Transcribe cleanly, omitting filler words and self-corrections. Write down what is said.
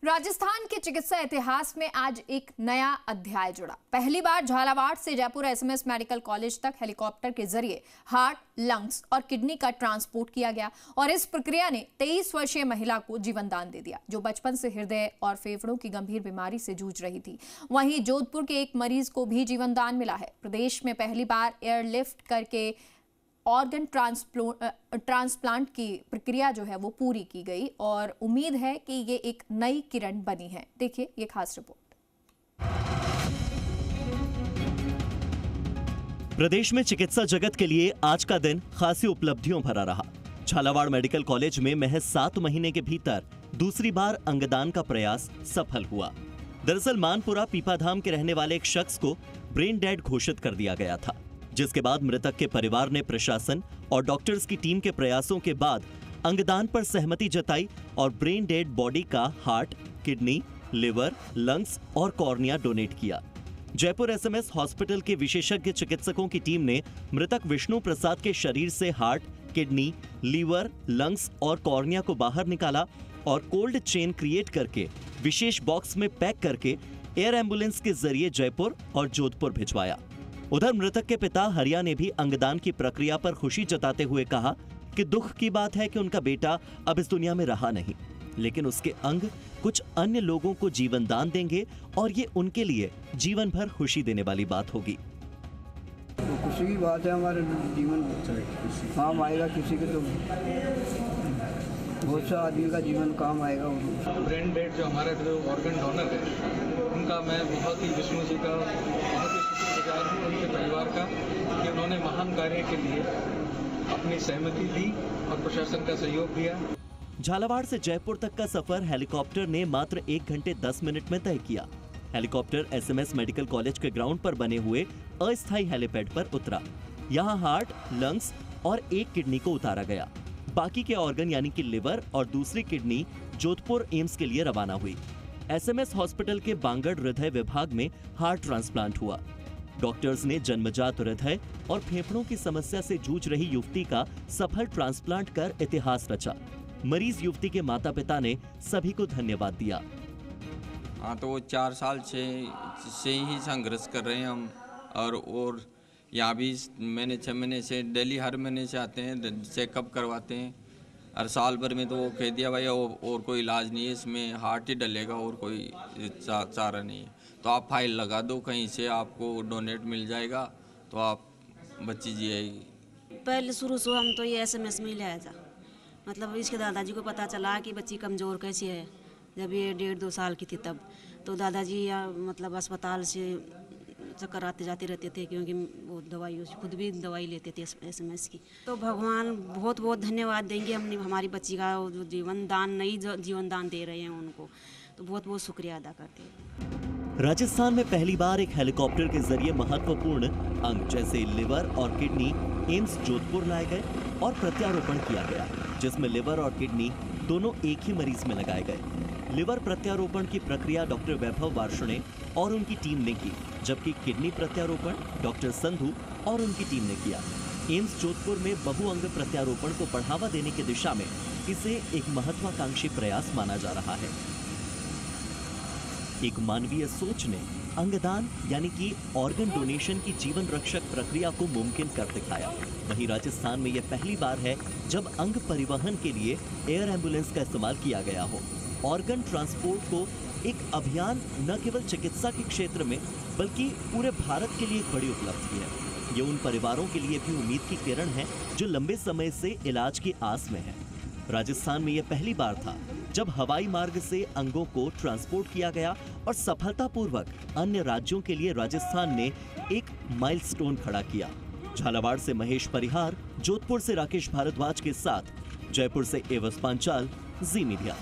राजस्थान के चिकित्सा इतिहास में आज एक नया अध्याय जुड़ा। पहली बार झालावाड़ से जयपुर एसएमएस मेडिकल कॉलेज तक हेलीकॉप्टर के जरिए हार्ट, लंग्स और किडनी का ट्रांसपोर्ट किया गया और इस प्रक्रिया ने 23 वर्षीय महिला को जीवन दान दे दिया, जो बचपन से हृदय और फेफड़ों की गंभीर बीमारी से जूझ रही थी। वहीं जोधपुर के एक मरीज को भी जीवन दान मिला है। प्रदेश में पहली बार एयरलिफ्ट करके ऑर्गन ट्रांसप्लांट की प्रक्रिया जो है वो पूरी की गई और उम्मीद है कि ये एक नई किरण बनी है। देखिए ये खास रिपोर्ट। प्रदेश में चिकित्सा जगत के लिए आज का दिन खासी उपलब्धियों भरा रहा। झालावाड़ मेडिकल कॉलेज में महज 7 महीने के भीतर दूसरी बार अंगदान का प्रयास सफल हुआ। दरअसल मानपुरा पीपाधाम के रहने वाले एक शख्स को ब्रेन डेड घोषित कर दिया गया था, जिसके बाद मृतक के परिवार ने प्रशासन और डॉक्टर्स की टीम के प्रयासों के बाद अंगदान पर सहमति जताई और ब्रेन डेड बॉडी का हार्ट, किडनी, लिवर, लंग्स और कॉर्निया डोनेट किया। जयपुर एसएमएस हॉस्पिटल के विशेषज्ञ चिकित्सकों की टीम ने मृतक विष्णु प्रसाद के शरीर से हार्ट, किडनी, लीवर, लंग्स और कॉर्निया को बाहर निकाला और कोल्ड चेन क्रिएट करके विशेष बॉक्स में पैक करके एयर एम्बुलेंस के जरिए जयपुर और जोधपुर भिजवाया। उधर मृतक के पिता हरिया ने भी अंगदान की प्रक्रिया पर खुशी जताते हुए कहा कि दुख की बात है कि उनका बेटा अब इस दुनिया में रहा नहीं, लेकिन उसके अंग कुछ अन्य लोगों को जीवन दान देंगे और ये उनके लिए जीवन भर खुशी देने वाली बात होगी। तो खुशी की बात है, हमारे जीवन काम आएगा, किसी के तो बहुत सा आदमी का जीवन काम आएगा। ब्रेन डेड जो हमारे जो ऑर्गन डोनर है, उनका मैं बहुत ही विष्णु जी का बहुत ही शुक्रगुजार हूँ, उनके परिवार का, कि उन्होंने महान कार्य के लिए अपनी सहमति दी और प्रशासन का सहयोग दिया। झालावाड़ से जयपुर तक का सफर हेलीकॉप्टर ने मात्र 1 घंटे 10 मिनट में तय किया। हेलीकॉप्टर एसएमएस मेडिकल कॉलेज के ग्राउंड पर बने हुए अस्थायी हेलीपैड पर उतरा। यहाँ हार्ट, लंग्स और एक किडनी को उतारा गया। बाकी के ऑर्गन यानी कि लिवर और दूसरी किडनी जोधपुर एम्स के लिए रवाना हुई। एसएमएस हॉस्पिटल के बांगड़ हृदय विभाग में हार्ट ट्रांसप्लांट हुआ। डॉक्टर्स ने जन्मजात हृदय और फेफड़ों की समस्या से जूझ रही युवती का सफल ट्रांसप्लांट कर इतिहास रचा। मरीज युवती के माता पिता ने सभी को धन्यवाद दिया। हाँ, तो वो 4 साल से ही संघर्ष कर रहे हैं हम, और यहाँ भी मैंने 6 महीने से डेली हर महीने से आते हैं, चेकअप करवाते हैं। हर साल भर में तो वो कह दिया भाई और कोई इलाज नहीं है, इसमें हार्ट ही डलेगा और कोई चारा नहीं है, तो आप फाइल लगा दो, कहीं से आपको डोनेट मिल जाएगा तो आप बच्ची जिएगी। पहले शुरू से हम तो ये एसएमएस में ही लाया था, मतलब इसके दादाजी को पता चला कि बच्ची कमज़ोर कैसी है। जब ये 1.5-2 साल की थी तब तो दादाजी या मतलब अस्पताल से चक्कर आते जाते रहते थे, क्योंकि वो दवाई खुद भी दवाई लेते थे एसएमएस की। तो भगवान बहुत बहुत धन्यवाद देंगे, हमने हमारी बच्ची का जो जीवन दान, नई जीवन दान दे रहे हैं उनको, तो बहुत बहुत शुक्रिया अदा करते हैं। राजस्थान में पहली बार एक हेलीकॉप्टर के जरिए महत्वपूर्ण अंग जैसे लिवर और किडनी एम्स जोधपुर लाए गए और प्रत्यारोपण किया गया, जिसमें लिवर और किडनी दोनों एक ही मरीज में लगाए गए। लिवर प्रत्यारोपण की प्रक्रिया डॉक्टर वैभव वार्ष्णे और उनकी टीम ने की, जबकि किडनी प्रत्यारोपण डॉक्टर संधू और उनकी टीम ने किया। एम्स जोधपुर में बहुअंग प्रत्यारोपण को बढ़ावा देने की दिशा में इसे एक महत्वाकांक्षी प्रयास माना जा रहा है। एक मानवीय सोच ने अंगदान यानी कि ऑर्गन डोनेशन की जीवन रक्षक प्रक्रिया को मुमकिन कर दिखाया। वहीं राजस्थान में यह पहली बार है जब अंग परिवहन के लिए एयर एम्बुलेंस का इस्तेमाल किया गया हो। ऑर्गन ट्रांसपोर्ट को एक अभियान न केवल चिकित्सा के क्षेत्र में बल्कि पूरे भारत के लिए एक बड़ी उपलब्धि है। ये उन परिवारों के लिए भी उम्मीद की किरण है जो लंबे समय से इलाज की आस में है। राजस्थान में यह पहली बार था जब हवाई मार्ग से अंगों को ट्रांसपोर्ट किया गया और सफलतापूर्वक अन्य राज्यों के लिए राजस्थान ने एक माइलस्टोन खड़ा किया। झालावाड़ से महेश परिहार, जोधपुर से राकेश भारद्वाज के साथ जयपुर से एवस पांचाल, जी मीडिया।